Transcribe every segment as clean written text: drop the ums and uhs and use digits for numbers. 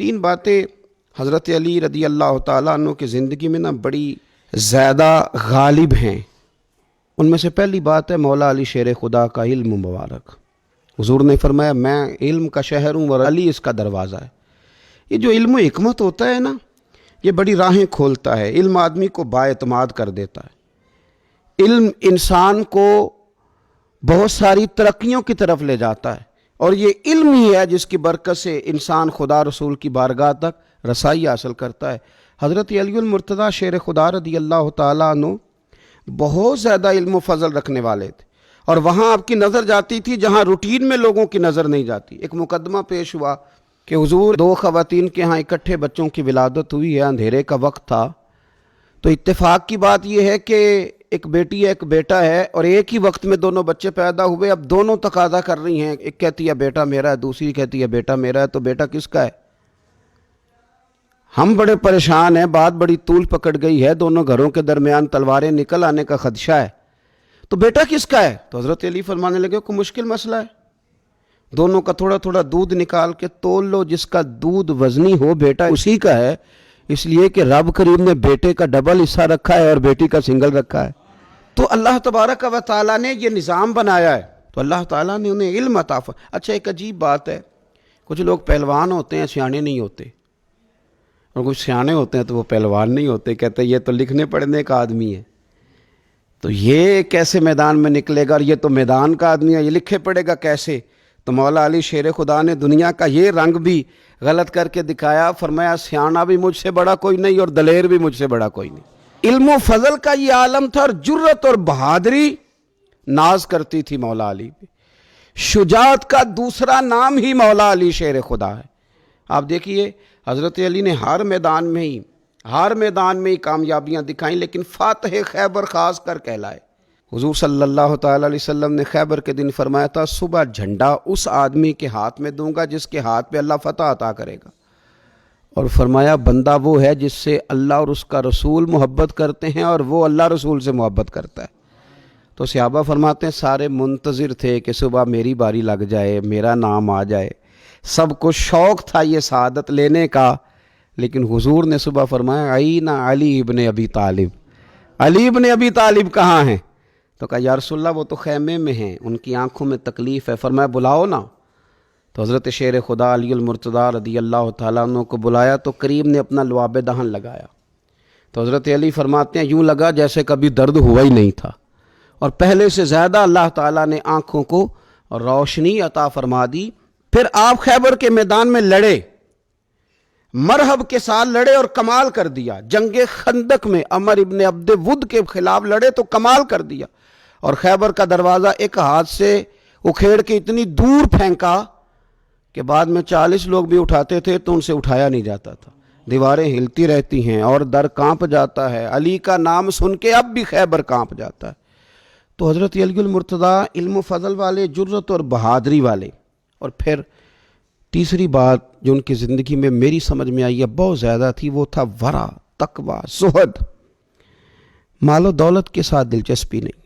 تین باتیں حضرت علی رضی اللہ تعالیٰ عنہ کی زندگی میں بڑی زیادہ غالب ہیں۔ ان میں سے پہلی بات ہے مولا علی شیر خدا کا علم مبارک۔ حضور نے فرمایا میں علم کا شہر ہوں اور علی اس کا دروازہ ہے۔ یہ جو علم و حکمت ہوتا ہے نا، یہ بڑی راہیں کھولتا ہے۔ علم آدمی کو بااعتماد کر دیتا ہے۔ علم انسان کو بہت ساری ترقیوں کی طرف لے جاتا ہے، اور یہ علم ہی ہے جس کی برکت سے انسان خدا رسول کی بارگاہ تک رسائی حاصل کرتا ہے۔ حضرت علی المرتضیٰ شیر خدا رضی اللہ تعالیٰ عنہ بہت زیادہ علم و فضل رکھنے والے تھے، اور وہاں آپ کی نظر جاتی تھی جہاں روٹین میں لوگوں کی نظر نہیں جاتی۔ ایک مقدمہ پیش ہوا کہ حضور دو خواتین کے ہاں اکٹھے بچوں کی ولادت ہوئی ہے، اندھیرے کا وقت تھا، تو اتفاق کی بات یہ ہے کہ ایک بیٹی ہے ایک بیٹا ہے، اور ایک ہی وقت میں دونوں بچے پیدا ہوئے۔ اب دونوں تقاضا کر رہی ہیں، ایک کہتی ہے بیٹا میرا ہے، دوسری کہتی ہے بیٹا میرا ہے، تو بیٹا کس کا ہے؟ ہم بڑے پریشان ہیں، بات بڑی طول پکڑ گئی ہے، دونوں گھروں کے درمیان تلواریں نکل آنے کا خدشہ ہے، تو بیٹا کس کا ہے؟ تو حضرت علی فرمانے لگے کوئی مشکل مسئلہ ہے، دونوں کا تھوڑا تھوڑا دودھ نکال کے تول لو، جس کا دودھ وزنی ہو بیٹا اسی کا ہے، اس لیے کہ رب کریم نے بیٹے کا ڈبل حصہ رکھا ہے اور بیٹی کا سنگل رکھا ہے۔ تو اللہ تبارک و تعالیٰ نے یہ نظام بنایا ہے، تو اللہ تعالیٰ نے انہیں علم عطا فرمایا۔ اچھا ایک عجیب بات ہے، کچھ لوگ پہلوان ہوتے ہیں سیانے نہیں ہوتے، اور کچھ سیانے ہوتے ہیں تو وہ پہلوان نہیں ہوتے، کہتے ہیں یہ تو لکھنے پڑھنے کا آدمی ہے، تو یہ کیسے میدان میں نکلے گا، اور یہ تو میدان کا آدمی ہے، یہ لکھے پڑھے گا کیسے؟ تو مولا علی شیر خدا نے دنیا کا یہ رنگ بھی غلط کر کے دکھایا، فرمایا سیانا بھی مجھ سے بڑا کوئی نہیں اور دلیر بھی مجھ سے بڑا کوئی نہیں۔ علم و فضل کا یہ عالم تھا، اور جرت اور بہادری ناز کرتی تھی مولا علی پہ۔ شجاعت کا دوسرا نام ہی مولا علی شیر خدا ہے۔ آپ دیکھیے حضرت علی نے ہر میدان میں ہی کامیابیاں دکھائیں، لیکن فاتح خیبر خاص کر کہلائے۔ حضور صلی اللہ تعالیٰ علیہ وسلم نے خیبر کے دن فرمایا تھا صبح جھنڈا اس آدمی کے ہاتھ میں دوں گا جس کے ہاتھ پہ اللہ فتح عطا کرے گا، اور فرمایا بندہ وہ ہے جس سے اللہ اور اس کا رسول محبت کرتے ہیں اور وہ اللہ رسول سے محبت کرتا ہے۔ تو صحابہ فرماتے ہیں سارے منتظر تھے کہ صبح میری باری لگ جائے، میرا نام آ جائے، سب کو شوق تھا یہ سعادت لینے کا، لیکن حضور نے صبح فرمایا عین علی ابن ابی طالب، علی ابن ابی طالب کہاں ہیں؟ تو کہا یا رسول اللہ وہ تو خیمے میں ہیں، ان کی آنکھوں میں تکلیف ہے۔ فرمایا بلاؤ نا۔ تو حضرت شیر خدا علی المرتضیٰ رضی اللہ تعالیٰ عنہ کو بلایا، تو کریم نے اپنا لعاب دہن لگایا، تو حضرت علی فرماتے ہیں یوں لگا جیسے کبھی درد ہوا ہی نہیں تھا، اور پہلے سے زیادہ اللہ تعالیٰ نے آنکھوں کو روشنی عطا فرما دی۔ پھر آپ خیبر کے میدان میں لڑے، مرحب کے ساتھ لڑے اور کمال کر دیا۔ جنگ خندق میں عمر ابن عبد ود کے خلاف لڑے تو کمال کر دیا، اور خیبر کا دروازہ ایک ہاتھ سے اکھیڑ کے اتنی دور پھینکا کہ بعد میں 40 لوگ بھی اٹھاتے تھے تو ان سے اٹھایا نہیں جاتا تھا، دیواریں ہلتی رہتی ہیں اور در کانپ جاتا ہے، علی کا نام سن کے اب بھی خیبر کانپ جاتا ہے۔ تو حضرت علی المرتضیٰ علم و فضل والے، جرت اور بہادری والے۔ اور پھر تیسری بات جو ان کی زندگی میں میری سمجھ میں آئی ہے بہت زیادہ تھی، وہ تھا ورع، تقوی، زہد۔ مال و دولت کے ساتھ دلچسپی نہیں،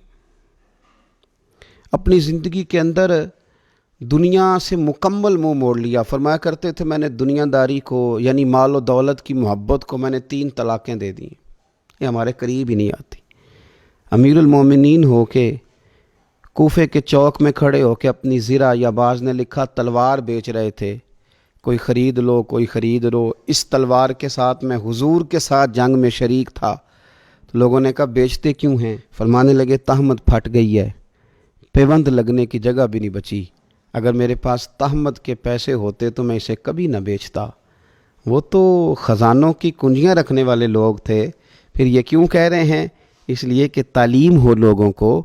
اپنی زندگی کے اندر دنیا سے مکمل منہ موڑ لیا۔ فرمایا کرتے تھے میں نے دنیا داری کو یعنی مال و دولت کی محبت کو میں نے 3 طلاقیں دے دیں، یہ ہمارے قریب ہی نہیں آتی۔ امیر المومنین ہو کے کوفے کے چوک میں کھڑے ہو کے اپنی زرہ، یا بعض نے لکھا تلوار بیچ رہے تھے، کوئی خرید لو کوئی خرید لو، اس تلوار کے ساتھ میں حضور کے ساتھ جنگ میں شریک تھا۔ تو لوگوں نے کہا بیچتے کیوں ہیں؟ فرمانے لگے تہمت پھٹ گئی ہے، پیوند لگنے کی جگہ بھی نہیں بچی، اگر میرے پاس تہمت کے پیسے ہوتے تو میں اسے کبھی نہ بیچتا۔ وہ تو خزانوں کی کنجیاں رکھنے والے لوگ تھے۔ پھر یہ کیوں کہہ رہے ہیں؟ اس لیے کہ تعلیم ہو لوگوں کو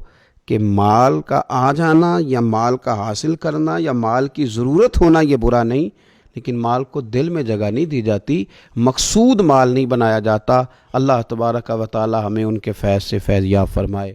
کہ مال کا آ جانا یا مال کا حاصل کرنا یا مال کی ضرورت ہونا یہ برا نہیں، لیکن مال کو دل میں جگہ نہیں دی جاتی، مقصود مال نہیں بنایا جاتا۔ اللہ تبارک و تعالی ہمیں ان کے فیض سے فیض یاب فرمائے۔